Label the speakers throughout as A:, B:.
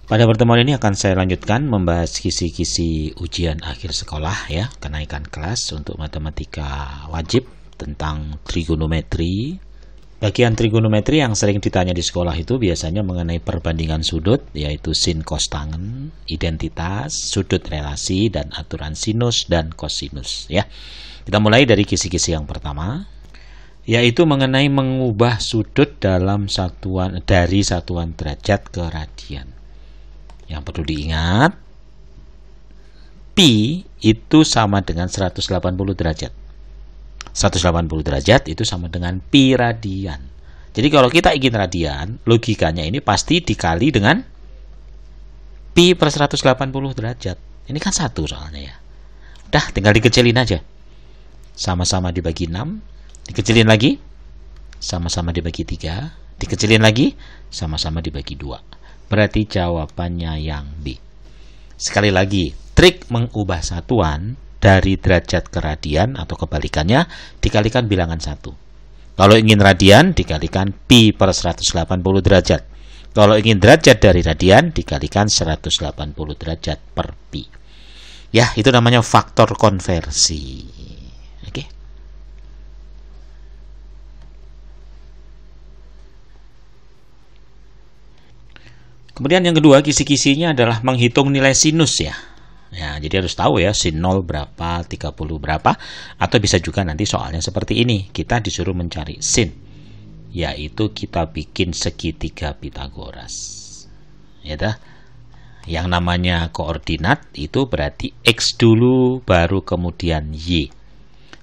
A: Pada pertemuan ini akan saya lanjutkan membahas kisi-kisi ujian akhir sekolah ya, kenaikan kelas untuk matematika wajib tentang trigonometri. Bagian trigonometri yang sering ditanya di sekolah itu biasanya mengenai perbandingan sudut, yaitu sin cos tangen, identitas, sudut relasi, dan aturan sinus dan kosinus ya. Kita mulai dari kisi-kisi yang pertama, yaitu mengenai mengubah sudut dalam dari satuan derajat ke radian. Yang perlu diingat, pi itu sama dengan 180 derajat. 180 derajat itu sama dengan pi radian. Jadi kalau kita ingin radian, logikanya ini pasti dikali dengan pi per 180 derajat. Ini kan satu soalnya ya. Udah, tinggal dikecilin aja. Sama-sama dibagi 6, dikecilin lagi, sama-sama dibagi 3, dikecilin lagi, sama-sama dibagi 2. Berarti jawabannya yang B. Sekali lagi, trik mengubah satuan dari derajat ke radian atau kebalikannya dikalikan bilangan 1. Kalau ingin radian dikalikan pi per 180 derajat. Kalau ingin derajat dari radian dikalikan 180 derajat per pi. Ya, itu namanya faktor konversi. Oke. Kemudian yang kedua, kisi-kisinya adalah menghitung nilai sinus ya. Ya, jadi harus tahu ya, sin 0 berapa, 30 berapa, atau bisa juga nanti soalnya seperti ini. Kita disuruh mencari sin, yaitu kita bikin segitiga Pitagoras. Ya dah. Yang namanya koordinat itu berarti X dulu, baru kemudian Y.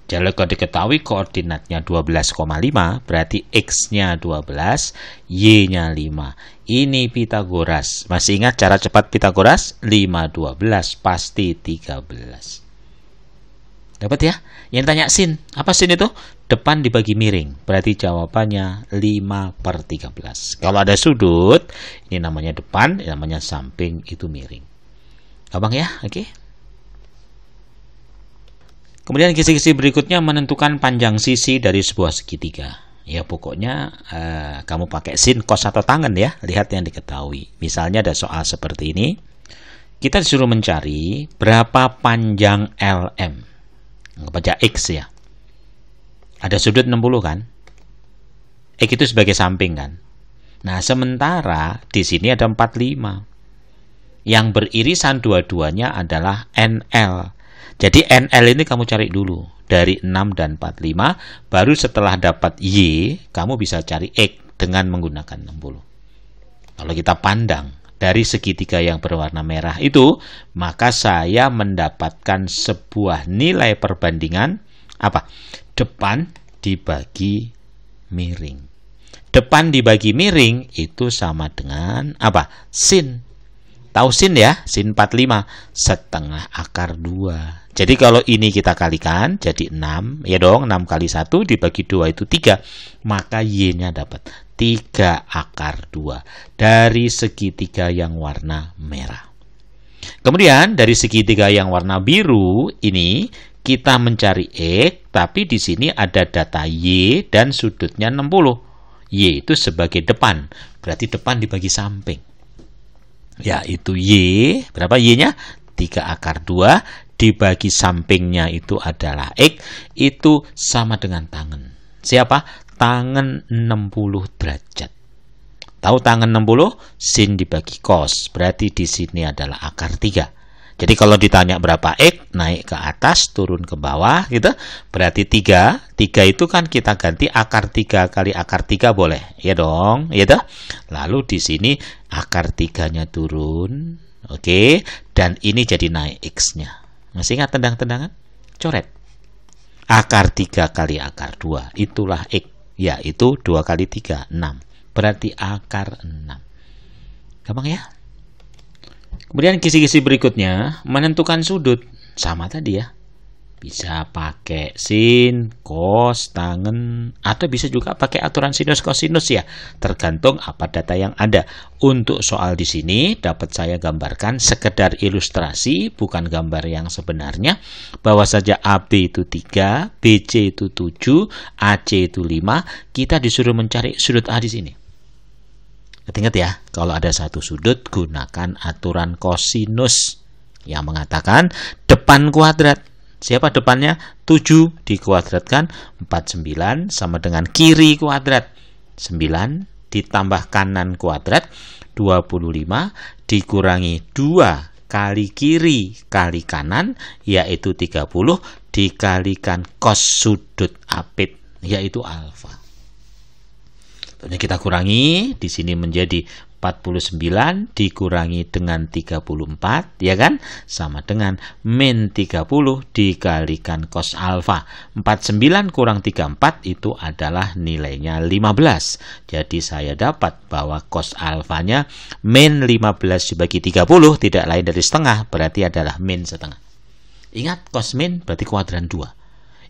A: Jadi kalau diketahui koordinatnya 12,5, berarti X-nya 12, Y-nya 5. Ini Pitagoras. Masih ingat cara cepat Pitagoras? 5, 12, pasti 13. Dapat ya? Yang tanya sin. Apa sin itu? Depan dibagi miring. Berarti jawabannya 5 per 13. Kalau ada sudut, ini namanya depan, ini namanya samping, itu miring. Gampang ya? Oke. Kemudian kisi-kisi berikutnya menentukan panjang sisi dari sebuah segitiga. Ya pokoknya kamu pakai sin, cos atau tangen ya. Lihat yang diketahui. Misalnya ada soal seperti ini. Kita disuruh mencari berapa panjang LM. Baca X ya. Ada sudut 60 kan? X itu sebagai samping kan? Nah sementara di sini ada 45. Yang beririsan dua-duanya adalah NL. Jadi NL ini kamu cari dulu dari 6 dan 45, baru setelah dapat Y, kamu bisa cari X dengan menggunakan 60. Kalau kita pandang dari segitiga yang berwarna merah itu, maka saya mendapatkan sebuah nilai perbandingan apa? Depan dibagi miring. Depan dibagi miring itu sama dengan apa? Sin. Tahu sin ya? Sin 45 setengah akar 2. Jadi kalau ini kita kalikan jadi 6, ya dong, 6 kali 1 dibagi 2 itu 3. Maka Y-nya dapat 3 akar 2 dari segitiga yang warna merah. Kemudian dari segitiga yang warna biru ini kita mencari X, tapi di sini ada data Y dan sudutnya 60. Y itu sebagai depan, berarti depan dibagi samping. Yaitu Y, berapa Y-nya? 3 akar 2 dibagi sampingnya itu adalah X, itu sama dengan tangen. Siapa? Tangen 60 derajat. Tahu tangen 60? Sin dibagi cos, berarti di sini adalah akar 3. Jadi kalau ditanya berapa X, naik ke atas, turun ke bawah gitu, berarti 3. 3 itu kan kita ganti akar 3 kali akar 3 boleh, ya dong, gitu. Lalu di sini akar 3-nya turun, oke, dan ini jadi naik X-nya. Masih ingat tendang-tendangan? Coret. Akar 3 kali akar 2, itulah X. Yaitu 2 kali 3, 6. Berarti akar 6. Gampang ya? Kemudian kisi-kisi berikutnya, menentukan sudut. Sama tadi ya. Bisa pakai sin, cos, tangen, atau bisa juga pakai aturan sinus kosinus ya, tergantung apa data yang ada. Untuk soal di sini dapat saya gambarkan sekedar ilustrasi, bukan gambar yang sebenarnya, bahwa saja AB itu 3, BC itu 7, AC itu 5, kita disuruh mencari sudut A di sini. Ingat ya, kalau ada satu sudut gunakan aturan kosinus yang mengatakan depan kuadrat. Siapa depannya? 7 dikuadratkan 49 sama dengan kiri kuadrat. 9 ditambah kanan kuadrat 25 dikurangi 2 kali kiri kali kanan yaitu 30 dikalikan cos sudut apit yaitu alfa. Tentunya kita kurangi, di sini menjadi 49 dikurangi dengan 34, ya kan? Sama dengan min 30 dikalikan cos alfa. 49 kurang 34 itu adalah nilainya 15. Jadi saya dapat bahwa cos alfanya min 15 dibagi 30 tidak lain dari setengah, berarti adalah min setengah. Ingat, cos min berarti kuadran 2.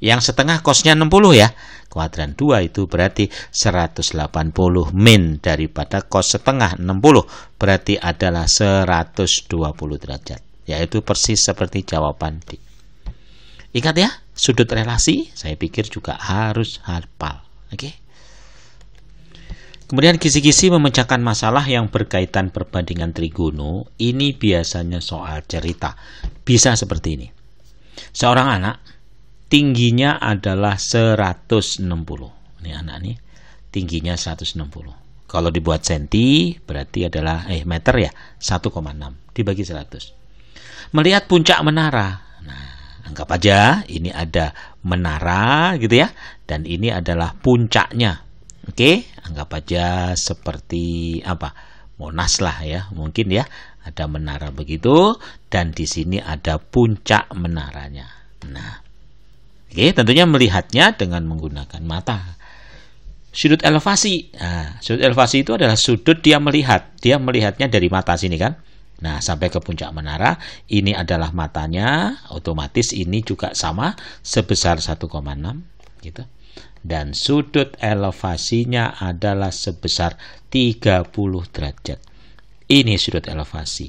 A: Yang setengah cosnya 60 ya. Kuadran 2 itu berarti 180 min daripada cos setengah 60. Berarti adalah 120 derajat. Yaitu persis seperti jawaban D. Ingat ya, sudut relasi saya pikir juga harus hafal. Oke. Kemudian kisi-kisi memecahkan masalah yang berkaitan perbandingan trigono. Ini biasanya soal cerita. Bisa seperti ini. Seorang anak tingginya adalah 160. Ini anak nih tingginya 160. Kalau dibuat senti berarti adalah meter ya, 1,6 dibagi 100. Melihat puncak menara. Nah, anggap aja ini ada menara gitu ya, dan ini adalah puncaknya. Oke, anggap aja seperti apa? Monas lah ya, mungkin ya. Ada menara begitu dan di sini ada puncak menaranya. Nah, oke, tentunya melihatnya dengan menggunakan mata. Sudut elevasi. Nah, sudut elevasi itu adalah sudut dia melihat. Dia melihatnya dari mata sini kan. Nah, sampai ke puncak menara. Ini adalah matanya. Otomatis ini juga sama. Sebesar 1,6. Gitu. Dan sudut elevasinya adalah sebesar 30 derajat. Ini sudut elevasi.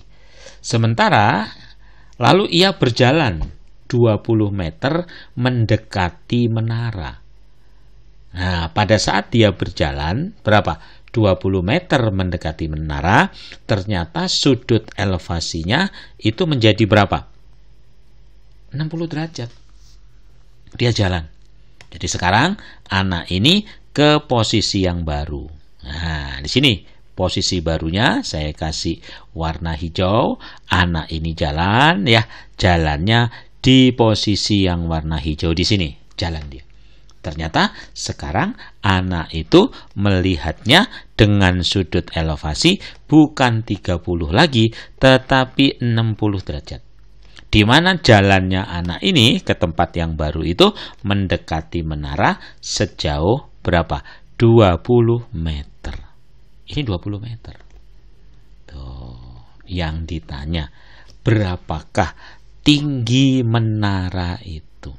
A: Sementara, lalu ia berjalan 20 meter mendekati menara. Nah, pada saat dia berjalan, berapa? 20 meter mendekati menara, ternyata sudut elevasinya itu menjadi berapa? 60 derajat. Dia jalan. Jadi sekarang anak ini ke posisi yang baru. Nah, di sini posisi barunya saya kasih warna hijau. Anak ini jalan ya, jalannya di posisi yang warna hijau di sini, jalan dia. Ternyata sekarang anak itu melihatnya dengan sudut elevasi bukan 30 lagi, tetapi 60 derajat. Di mana jalannya anak ini ke tempat yang baru itu mendekati menara sejauh berapa? 20 meter. Ini 20 meter. Tuh, yang ditanya, berapakah tinggi menara itu?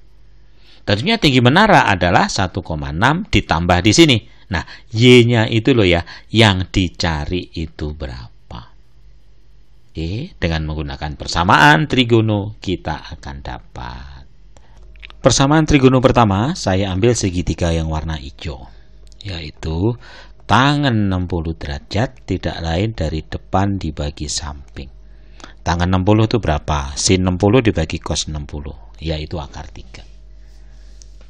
A: Tentunya tinggi menara adalah 1,6 ditambah di sini. Nah, Y-nya itu loh ya, yang dicari itu berapa? Oke, dengan menggunakan persamaan trigono kita akan dapat. Persamaan trigono pertama, saya ambil segitiga yang warna hijau. Yaitu tangan 60 derajat tidak lain dari depan dibagi samping. Tangan 60 itu berapa? Sin 60 dibagi cos 60, yaitu akar 3.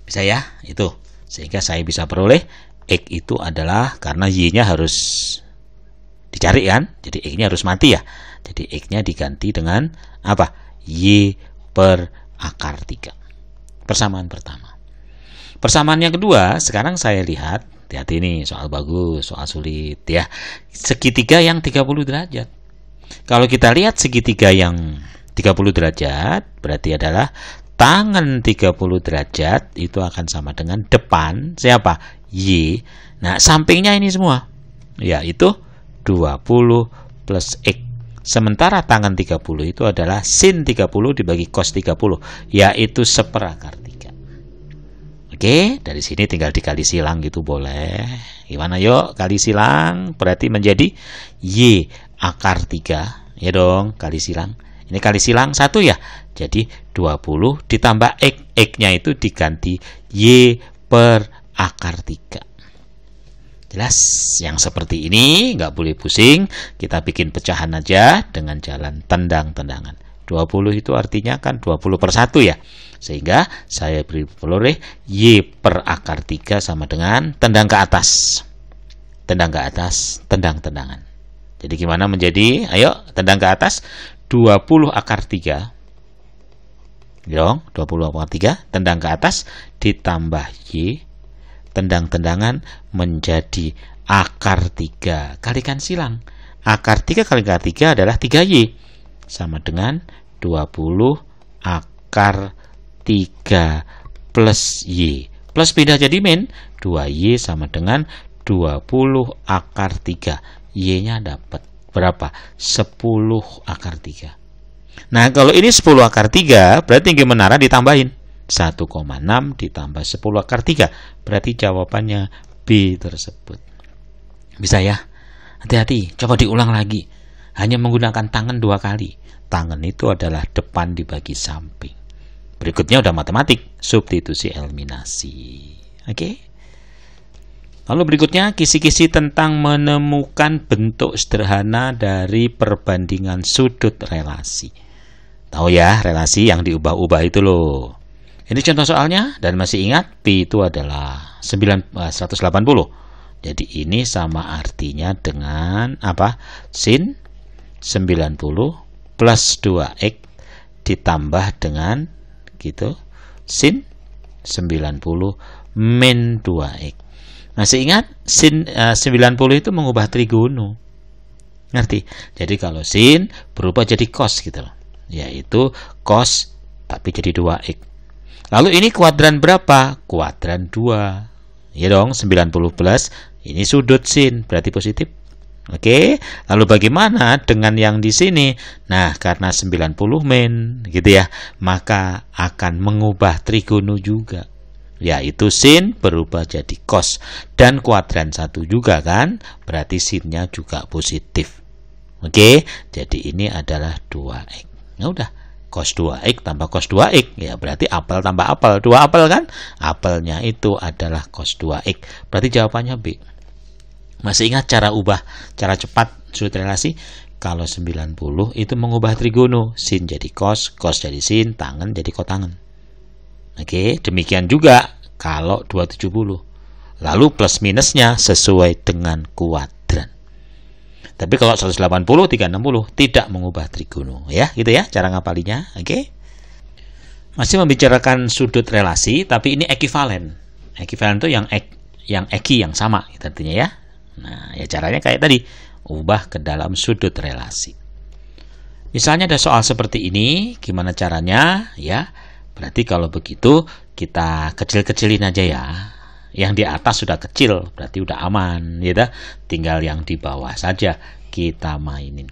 A: Bisa ya? Itu. Sehingga saya bisa peroleh X itu adalah, karena Y-nya harus dicari kan? Jadi X-nya harus mati ya. Jadi X-nya diganti dengan apa? Y per akar 3. Persamaan pertama. Persamaan yang kedua, sekarang saya lihat, hati-hati ini soal bagus, soal sulit ya. Segitiga yang 30 derajat. Kalau kita lihat segitiga yang 30 derajat, berarti adalah tangan 30 derajat itu akan sama dengan depan, siapa? Y. Nah, sampingnya ini semua, yaitu 20 plus X. Sementara tangan 30 itu adalah sin 30 dibagi cos 30, yaitu seperakar 3. Oke, dari sini tinggal dikali silang gitu boleh. Gimana yuk, kali silang berarti menjadi Y akar 3. Ya dong, kali silang. Ini kali silang 1 ya. Jadi 20 ditambah X. X-nya itu diganti Y per akar 3. Jelas, yang seperti ini nggak boleh pusing, kita bikin pecahan aja dengan jalan tendang-tendangan. 20 itu artinya kan 20 per 1 ya. Sehingga saya beri peroleh Y per akar 3 sama dengan tendang ke atas. Tendang ke atas, tendang-tendangan. Jadi gimana menjadi? Ayo, tendang ke atas. 20 akar 3. Dong, 20 akar 3, tendang ke atas ditambah Y. Tendang-tendangan menjadi akar 3. Kalikan silang. Akar 3 kali akar 3 adalah 3Y. Sama dengan 20 akar 3 plus Y. Plus pindah jadi min. 2Y sama dengan 20 akar 3. Y-nya dapat berapa? 10 akar 3. Nah, kalau ini 10 akar 3, berarti gimana? Ditambahin. 1,6 ditambah 10 akar 3. Berarti jawabannya B tersebut. Bisa ya? Hati-hati, coba diulang lagi. Hanya menggunakan tangan 2 kali. Tangan itu adalah depan dibagi samping. Berikutnya udah matematik, substitusi eliminasi. Oke? Lalu berikutnya kisi-kisi tentang menemukan bentuk sederhana dari perbandingan sudut relasi. Tahu ya, relasi yang diubah-ubah itu loh. Ini contoh soalnya, dan masih ingat Pi itu adalah 180. Jadi ini sama artinya dengan apa? Sin 90 plus 2X ditambah dengan gitu sin 90 min 2X. Masih ingat sin 90 itu mengubah trigono. Ngerti? Jadi kalau sin berubah jadi cos gitu loh. Yaitu cos tapi jadi 2X. Lalu ini kuadran berapa? Kuadran 2. Ya dong, 90 plus. Ini sudut sin, berarti positif. Oke, lalu bagaimana dengan yang di sini? Nah, karena 90 min, gitu ya, maka akan mengubah trigono juga. Yaitu sin berubah jadi cos. Dan kuadran 1 juga kan, berarti sinnya juga positif. Oke, jadi ini adalah 2X. Ya udah. Cos 2X tambah cos 2X, ya berarti apel tambah apel, 2 apel kan? Apelnya itu adalah cos 2X. Berarti jawabannya B. Masih ingat cara ubah, cara cepat sudut relasi? Kalau 90 itu mengubah trigono, sin jadi cos, cos jadi sin, tangen jadi kotangen. Oke, demikian juga kalau 270. Lalu plus minusnya sesuai dengan kuadran. Tapi kalau 180, 360 tidak mengubah trigono, ya, gitu ya cara ngapalinya. Oke. Masih membicarakan sudut relasi, tapi ini ekivalen. Ekivalen itu yang eki yang sama, gitu artinya ya. Nah, ya caranya kayak tadi, ubah ke dalam sudut relasi. Misalnya ada soal seperti ini, gimana caranya? Ya, berarti kalau begitu kita kecil-kecilin aja ya. Yang di atas sudah kecil, berarti udah aman, gitu. Tinggal yang di bawah saja kita mainin,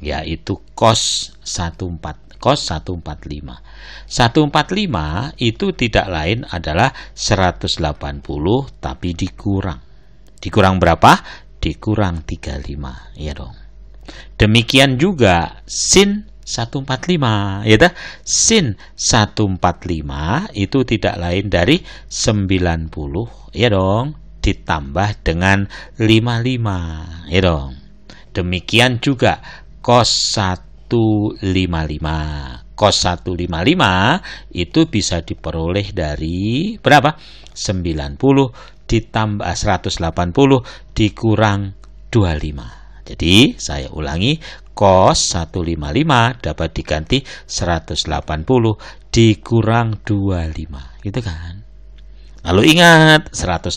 A: yaitu cos 145. 145 itu tidak lain adalah 180 tapi dikurang. Dikurang berapa? Dikurang 35, ya dong. Demikian juga sin 145, ya dah. Sin 145 itu tidak lain dari 90, ya dong, ditambah dengan 55, ya dong. Demikian juga cos 155. Cos 155 itu bisa diperoleh dari berapa? 90 ditambah 180 dikurang 25. Jadi saya ulangi, cos 155 dapat diganti 180 dikurang 25, gitu kan? Lalu ingat, 180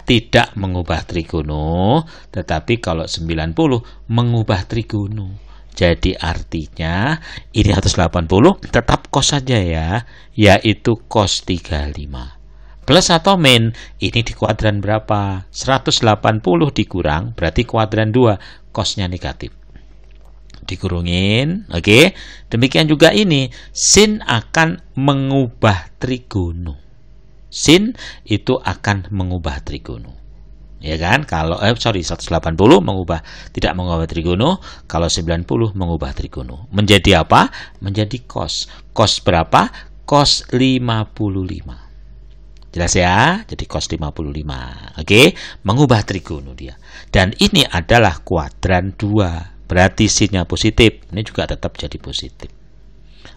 A: tidak mengubah trigono, tetapi kalau 90 mengubah trigono. Jadi artinya ini 180 tetap cos saja ya, yaitu cos 35. Plus atau min, ini di kuadran berapa? 180 dikurang, berarti kuadran 2, cosnya negatif. Dikurungin, oke. Demikian juga ini, sin akan mengubah trigono. Sin itu akan mengubah trigono. Ya kan? Kalau 180 tidak mengubah trigono, kalau 90 mengubah trigono. Menjadi apa? Menjadi cos. Cos berapa? Cos 55. Jelas ya? Jadi cos 55. Oke, mengubah trigono dia. Dan ini adalah kuadran 2. Berarti sinnya positif. Ini juga tetap jadi positif.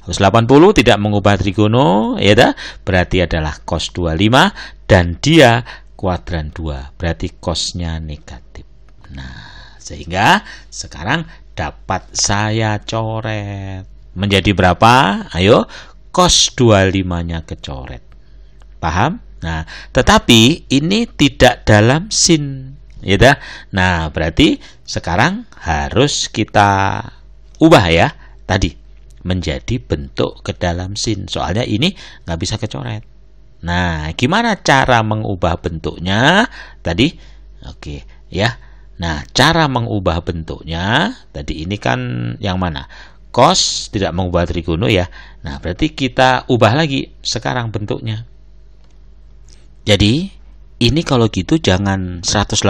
A: 180 tidak mengubah trigono, ya dah? Berarti adalah cos 25 dan dia kuadran 2. Berarti cosnya negatif. Nah, sehingga sekarang dapat saya coret. Menjadi berapa? Ayo, cos 25-nya kecoret. Paham? Nah, tetapi ini tidak dalam sin, ya dah. Nah, berarti sekarang harus kita ubah ya tadi menjadi bentuk ke dalam sin. Soalnya ini nggak bisa kecoret. Nah, gimana cara mengubah bentuknya tadi? Oke, ya. Nah, cara mengubah bentuknya tadi ini kan yang mana? Cos tidak mengubah trigono ya. Nah, berarti kita ubah lagi sekarang bentuknya. Jadi, ini kalau gitu jangan 180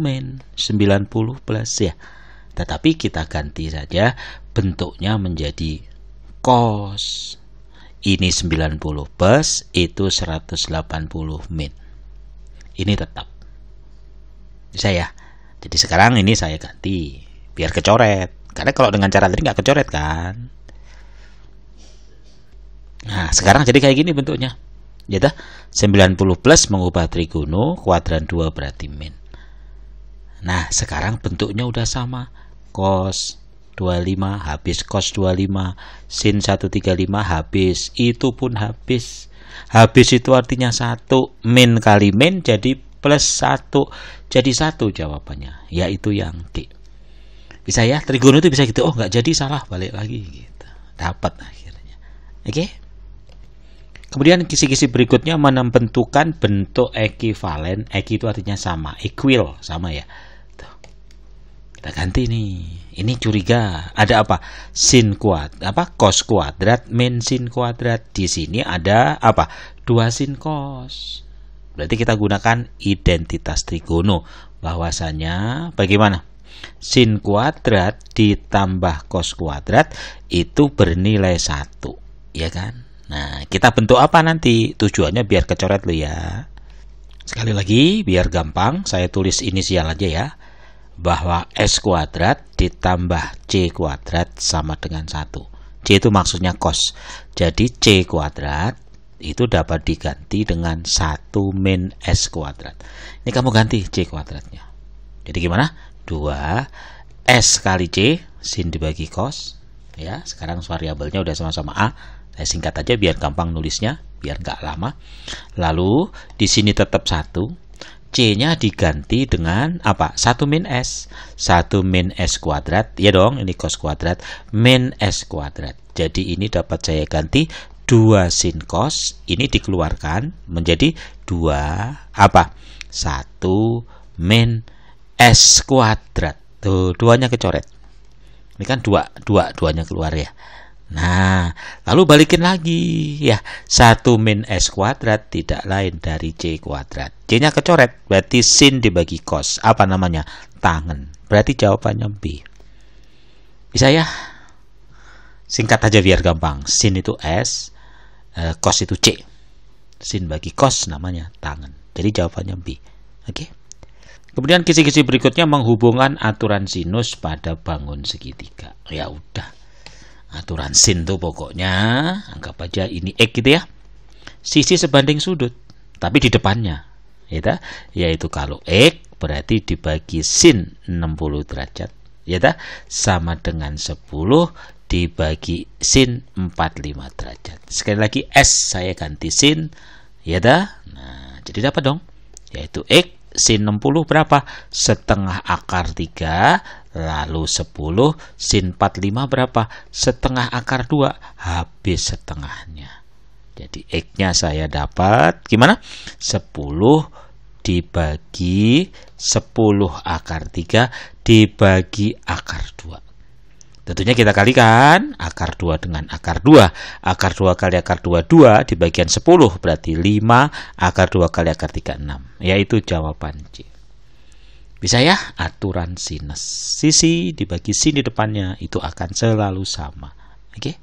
A: min, 90 plus ya. Tetapi kita ganti saja bentuknya menjadi cos. Ini 90 plus, itu 180 min. Ini tetap. Bisa ya? Jadi sekarang ini saya ganti, biar kecoret. Karena kalau dengan cara tadi nggak kecoret kan. Nah, sekarang jadi kayak gini bentuknya. Ya, 90 plus mengubah trigono, kuadran 2 berarti min. Nah, sekarang bentuknya udah sama. Cos 25 habis cos 25, sin 135 habis, itu pun habis. Habis itu artinya 1, min kali min jadi plus 1. Jadi 1 jawabannya, yaitu yang D. Bisa ya, trigono itu bisa gitu. Oh, nggak jadi, salah, balik lagi gitu. Dapat akhirnya. Oke? Kemudian kisi-kisi berikutnya menentukan bentuk ekivalen. Eki itu artinya sama, equal, sama ya. Tuh. Kita ganti nih. Ini curiga. Ada apa? Sin cos kuadrat min sin kuadrat. Di sini ada apa? 2 sin cos. Berarti kita gunakan identitas trigono. Bahwasanya bagaimana? Sin kuadrat ditambah cos kuadrat itu bernilai 1, ya kan? Nah, kita bentuk apa nanti? Tujuannya biar kecoret lo ya. Sekali lagi, biar gampang, saya tulis inisial aja ya. Bahwa S kuadrat ditambah C kuadrat sama dengan 1. C itu maksudnya cos. Jadi C kuadrat itu dapat diganti dengan 1 min S kuadrat. Ini kamu ganti C kuadratnya. Jadi gimana? 2 S kali C, sin dibagi cos. Ya, sekarang variabelnya udah sama-sama A. Saya singkat aja biar gampang nulisnya, biar nggak lama. Lalu di sini tetap 1. C-nya diganti dengan apa? 1 min S. 1 min S kuadrat. Ya dong, ini cos kuadrat min S kuadrat. Jadi ini dapat saya ganti 2 sin cos. Ini dikeluarkan menjadi 2 apa? 1 min S kuadrat. Tuh, 2-nya kecoret. Ini kan 2-nya keluar ya. Nah, lalu balikin lagi ya. 1 min S kuadrat tidak lain dari C kuadrat. C-nya kecoret, berarti sin dibagi cos. Apa namanya? Tangen. Berarti jawabannya B. Bisa ya? Singkat aja biar gampang. Sin itu S, cos itu C. Sin bagi cos namanya tangen. Jadi jawabannya B. Oke? Kemudian kisi-kisi berikutnya menghubungkan aturan sinus pada bangun segitiga. Ya udah. Aturan sin tuh pokoknya anggap aja ini X gitu ya. Sisi sebanding sudut, tapi di depannya. Ya, yaitu kalau X berarti dibagi sin 60 derajat. Ya, sama dengan 10 dibagi sin 45 derajat. Sekali lagi S saya ganti sin. Ya, nah, jadi dapat dong. Yaitu X sin 60 berapa? Setengah akar 3, lalu 10, sin 45 berapa? Setengah akar 2, habis setengahnya. Jadi X-nya saya dapat, gimana? 10 dibagi 10 akar 3 dibagi akar 2. Tentunya kita kalikan akar 2 dengan akar 2. Akar 2 kali akar 2, 2 di bagian 10 berarti 5. Akar 2 kali akar 3, 6. Yaitu jawaban C. Bisa ya? Aturan sinus. Sisi dibagi sin di depannya itu akan selalu sama. Oke?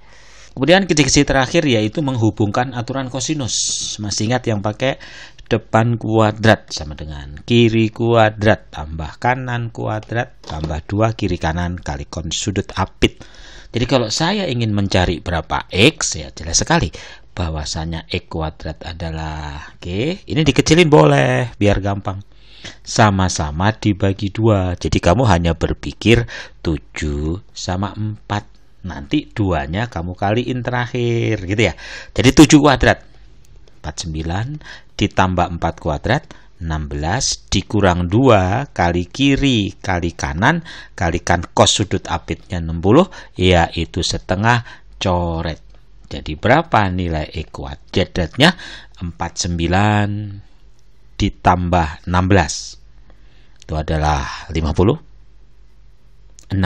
A: Kemudian kisi-kisi terakhir yaitu menghubungkan aturan kosinus. Masih ingat yang pakai depan kuadrat sama dengan kiri kuadrat tambah kanan kuadrat tambah 2 kiri kanan kali kon sudut apit. Jadi kalau saya ingin mencari berapa X, ya jelas sekali bahwasanya X kuadrat adalah, ini dikecilin boleh biar gampang. Sama-sama dibagi 2. Jadi kamu hanya berpikir 7 sama 4. Nanti 2-nya kamu kaliin terakhir gitu ya. Jadi 7 kuadrat 49 ditambah 4 kuadrat 16 dikurang 2 kali kiri kali kanan kalikan cos sudut apitnya 60 yaitu setengah coret. Jadi berapa nilai X kuadratnya? 49 ditambah 16 itu adalah 50. 65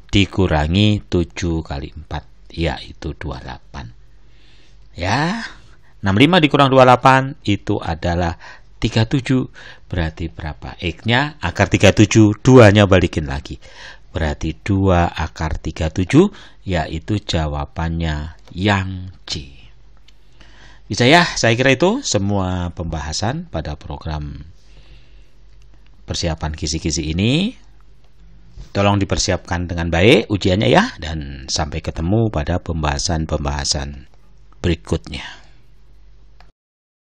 A: dikurangi 7 kali 4 yaitu 28. Ya, 65 dikurang 28 itu adalah 37. Berarti berapa X-nya? Akar 37, 2-nya balikin lagi. Berarti 2 akar 37 yaitu jawabannya yang C. Bisa ya, saya kira itu semua pembahasan pada program persiapan kisi-kisi ini. Tolong dipersiapkan dengan baik ujiannya ya, dan sampai ketemu pada pembahasan-pembahasan berikutnya.